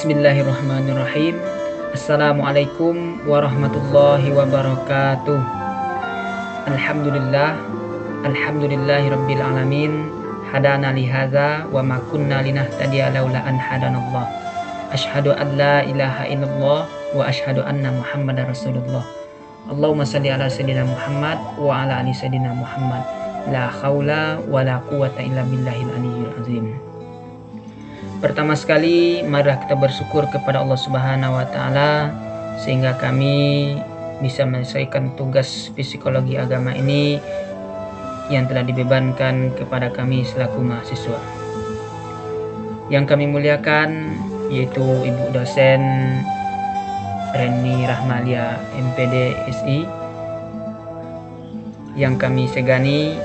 Bismillahirrahmanirrahim. Assalamualaikum warahmatullahi wabarakatuh. Alhamdulillah, alhamdulillahirabbil alamin. Hadana li hadza wa ma kunna linahtadiya laula an hadanallah. Asyhadu an la ilaha illallah wa asyhadu anna Muhammadar Rasulullah. Allahumma shalli ala sayyidina Muhammad wa ala ali sayyidina Muhammad. La haula wa la quwata illa billahil aliyyil azim. Pertama sekali, marilah kita bersyukur kepada Allah Subhanahu wa taala sehingga kami bisa menyelesaikan tugas psikologi agama ini yang telah dibebankan kepada kami selaku mahasiswa. Yang kami muliakan yaitu Ibu dosen Reni Rahmalia MPD SI, yang kami segani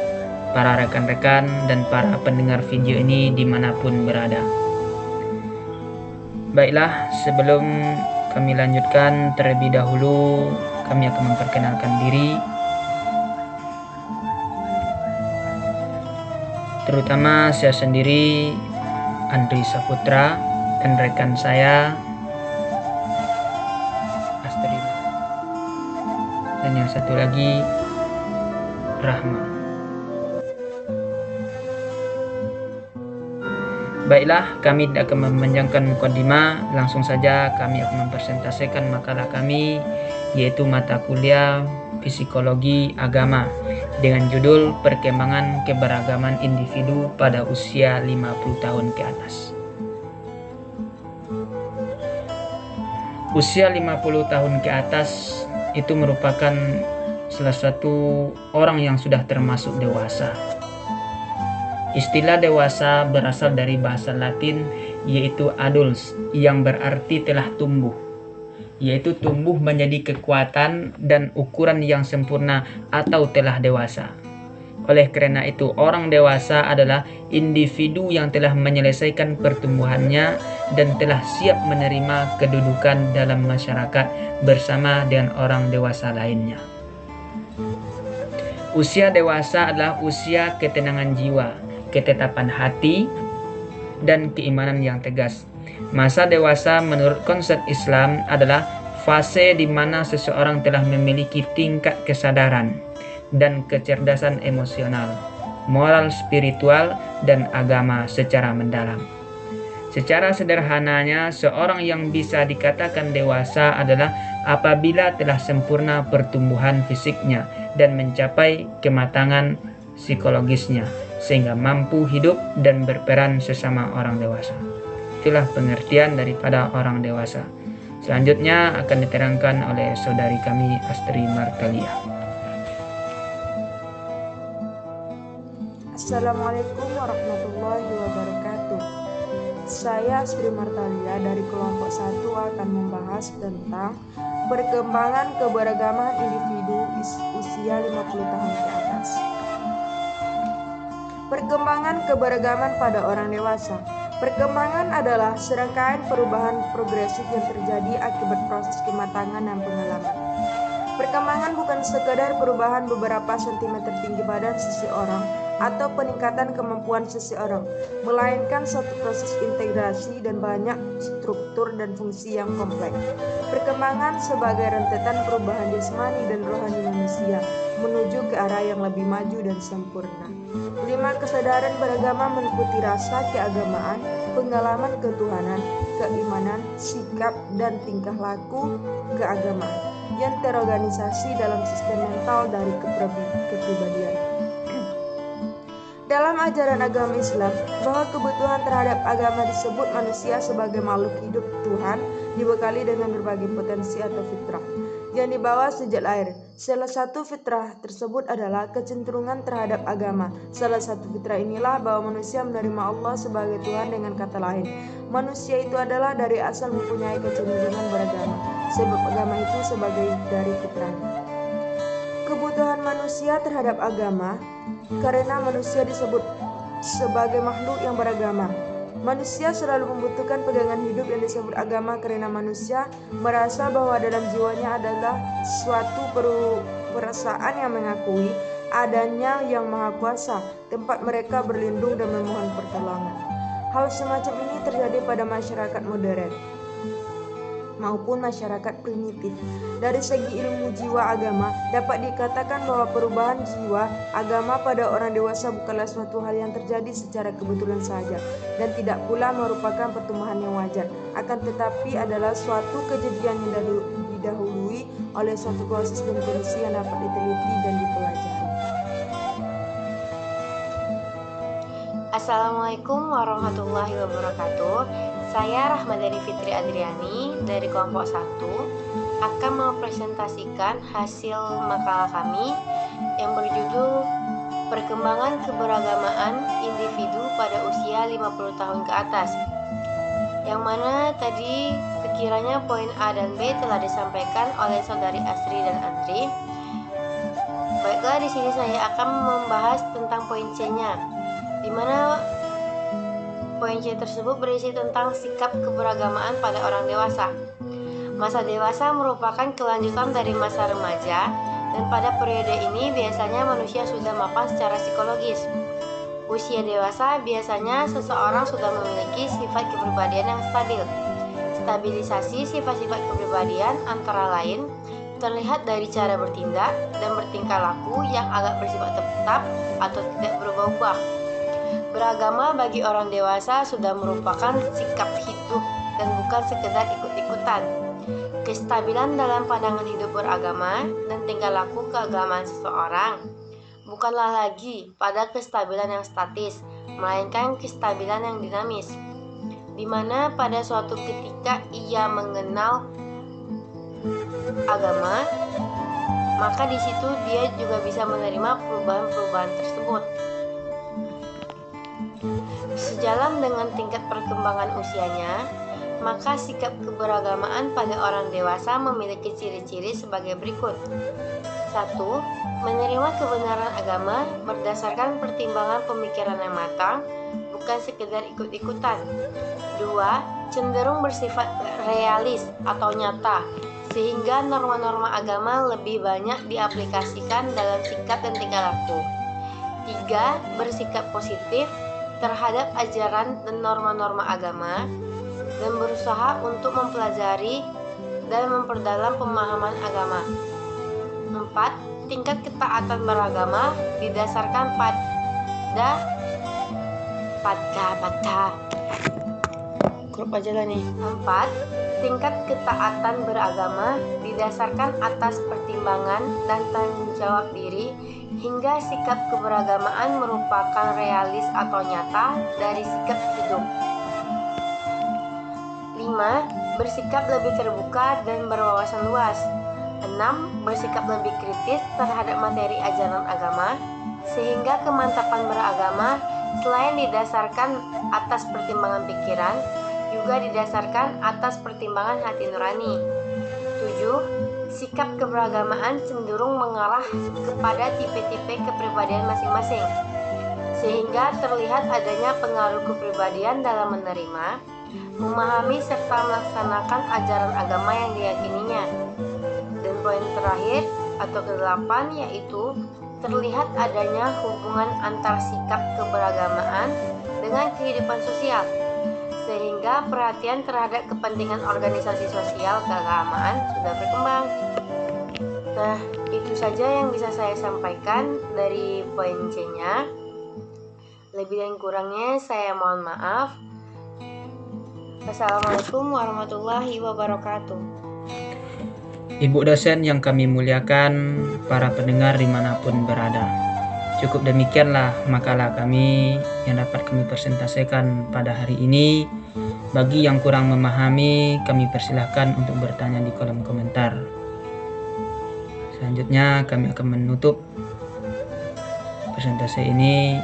para rekan-rekan dan para pendengar video ini dimanapun berada. Baiklah, sebelum kami lanjutkan, terlebih dahulu kami akan memperkenalkan diri, terutama saya sendiri, Andri Saputra, dan rekan saya Astri, dan yang satu lagi Rahma. Baiklah, kami tidak akan memanjangkan mukadimah, langsung saja kami akan mempresentasikan makalah kami, yaitu mata kuliah Psikologi Agama dengan judul Perkembangan Keberagaman Individu pada Usia 50 Tahun ke Atas. Usia 50 tahun ke atas itu merupakan salah satu orang yang sudah termasuk dewasa. Istilah dewasa berasal dari bahasa Latin yaitu adults, yang berarti telah tumbuh, yaitu tumbuh menjadi kekuatan dan ukuran yang sempurna atau telah dewasa. Oleh karena itu, orang dewasa adalah individu yang telah menyelesaikan pertumbuhannya dan telah siap menerima kedudukan dalam masyarakat bersama dengan orang dewasa lainnya. Usia dewasa adalah usia ketenangan jiwa, ketetapan hati, dan keimanan yang tegas. Masa dewasa menurut konsep Islam adalah fase di mana seseorang telah memiliki tingkat kesadaran dan kecerdasan emosional, moral, spiritual, dan agama secara mendalam. Secara sederhananya, seorang yang bisa dikatakan dewasa adalah apabila telah sempurna pertumbuhan fisiknya dan mencapai kematangan psikologisnya, sehingga mampu hidup dan berperan sesama orang dewasa. Itulah pengertian daripada orang dewasa. Selanjutnya akan diterangkan oleh saudari kami Astri Martalia. Assalamualaikum warahmatullahi wabarakatuh. Saya Astri Martalia dari kelompok 1 akan membahas tentang perkembangan keberagaman individu usia 50 tahun ke atas. Perkembangan keberagaman pada orang dewasa. Perkembangan adalah serangkaian perubahan progresif yang terjadi akibat proses kematangan dan pengalaman. Perkembangan bukan sekadar perubahan beberapa sentimeter tinggi badan seseorang atau peningkatan kemampuan seseorang, melainkan suatu proses integrasi dan banyak struktur dan fungsi yang kompleks. Perkembangan sebagai rentetan perubahan jasmani dan rohani manusia menuju ke arah yang lebih maju dan sempurna. 5. Kesadaran beragama meliputi rasa keagamaan, pengalaman ketuhanan, keimanan, sikap, dan tingkah laku keagamaan yang terorganisasi dalam sistem mental dari kepribadian. Dalam ajaran agama Islam, bahwa kebutuhan terhadap agama disebut manusia sebagai makhluk hidup Tuhan dibekali dengan berbagai potensi atau fitrah yang dibawa sejak lahir. Salah satu fitrah tersebut adalah kecenderungan terhadap agama. Salah satu fitrah inilah bahwa manusia menerima Allah sebagai Tuhan. Dengan kata lain, manusia itu adalah dari asal mempunyai kecenderungan beragama, sebab agama itu sebagai dari fitrahnya. Kebutuhan manusia terhadap agama karena manusia disebut sebagai makhluk yang beragama. Manusia selalu membutuhkan pegangan hidup yang disebut agama karena manusia merasa bahwa dalam jiwanya adalah suatu perasaan yang mengakui adanya yang maha kuasa, tempat mereka berlindung dan memohon pertolongan. Hal semacam ini terjadi pada masyarakat modern. maupun masyarakat primitif. Dari segi ilmu jiwa agama, dapat dikatakan bahwa perubahan jiwa agama pada orang dewasa bukanlah suatu hal yang terjadi secara kebetulan saja dan tidak pula merupakan pertumbuhan yang wajar, akan tetapi adalah suatu kejadian yang didahului oleh suatu proses dan kondisi yang dapat diteliti dan dipelajari. Assalamualaikum warahmatullahi wabarakatuh. Saya Rahmadani Fitri Adriani dari kelompok 1 akan mempresentasikan hasil makalah kami yang berjudul Perkembangan Keberagamaan Individu pada Usia 50 tahun ke atas, yang mana tadi sekiranya poin A dan B telah disampaikan oleh saudari Asri dan Andri. Baiklah, di sini saya akan membahas tentang poin C-nya, di mana poin C tersebut berisi tentang sikap keberagamaan pada orang dewasa. Masa dewasa merupakan kelanjutan dari masa remaja, dan pada periode ini biasanya manusia sudah mapan secara psikologis. Usia dewasa biasanya seseorang sudah memiliki sifat kepribadian yang stabil. Stabilisasi sifat-sifat kepribadian antara lain terlihat dari cara bertindak dan bertingkah laku yang agak bersifat tetap atau tidak berubah-ubah. Beragama bagi orang dewasa sudah merupakan sikap hidup dan bukan sekedar ikut-ikutan. Kestabilan dalam pandangan hidup beragama dan tingkah laku keagamaan seseorang bukanlah lagi pada kestabilan yang statis, melainkan kestabilan yang dinamis, di mana pada suatu ketika ia mengenal agama, maka di situ dia juga bisa menerima perubahan-perubahan tersebut. Sejalan dengan tingkat perkembangan usianya, maka sikap keberagamaan pada orang dewasa memiliki ciri-ciri sebagai berikut. 1. Menerima kebenaran agama berdasarkan pertimbangan pemikiran yang matang, bukan sekedar ikut-ikutan. 2. Cenderung bersifat realis atau nyata, sehingga norma-norma agama lebih banyak diaplikasikan dalam sikap dan tingkah laku. 3. Bersikap positif terhadap ajaran dan norma-norma agama dan berusaha untuk mempelajari dan memperdalam pemahaman agama. 4. Tingkat ketaatan beragama didasarkan pada grup aja lah nih. 4. Tingkat ketaatan beragama didasarkan atas pertimbangan dan tanggung jawab diri, hingga sikap keberagamaan merupakan realis atau nyata dari sikap hidup. 5. Bersikap lebih terbuka dan berwawasan luas. 6. Bersikap lebih kritis terhadap materi ajaran agama, sehingga kemantapan beragama selain didasarkan atas pertimbangan pikiran, juga didasarkan atas pertimbangan hati nurani. 7. Sikap keberagamaan cenderung mengarah kepada tipe-tipe kepribadian masing-masing, sehingga terlihat adanya pengaruh kepribadian dalam menerima, memahami, serta melaksanakan ajaran agama yang diyakininya. Dan poin terakhir atau ke-8 yaitu terlihat adanya hubungan antar sikap keberagamaan dengan kehidupan sosial, sehingga perhatian terhadap kepentingan organisasi sosial keagamaan sudah berkembang. Nah, itu saja yang bisa saya sampaikan dari poin C-nya. Lebih dan kurangnya saya mohon maaf. Assalamualaikum warahmatullahi wabarakatuh. Ibu dosen yang kami muliakan, para pendengar dimanapun berada, cukup demikianlah makalah kami yang dapat kami presentasikan pada hari ini. Bagi yang kurang memahami, kami persilahkan untuk bertanya di kolom komentar. Selanjutnya kami akan menutup presentasi ini.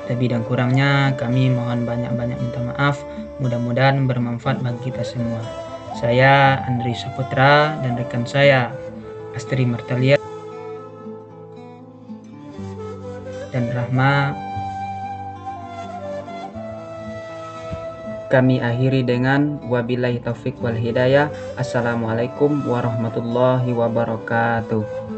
Lebih dan kurangnya kami mohon banyak-banyak minta maaf. Mudah-mudahan bermanfaat bagi kita semua. Saya Andri Saputra dan rekan saya Astri Martalia dan Rahma. Kami akhiri dengan wabillahi taufik wal hidayah. Assalamualaikum warahmatullahi wabarakatuh.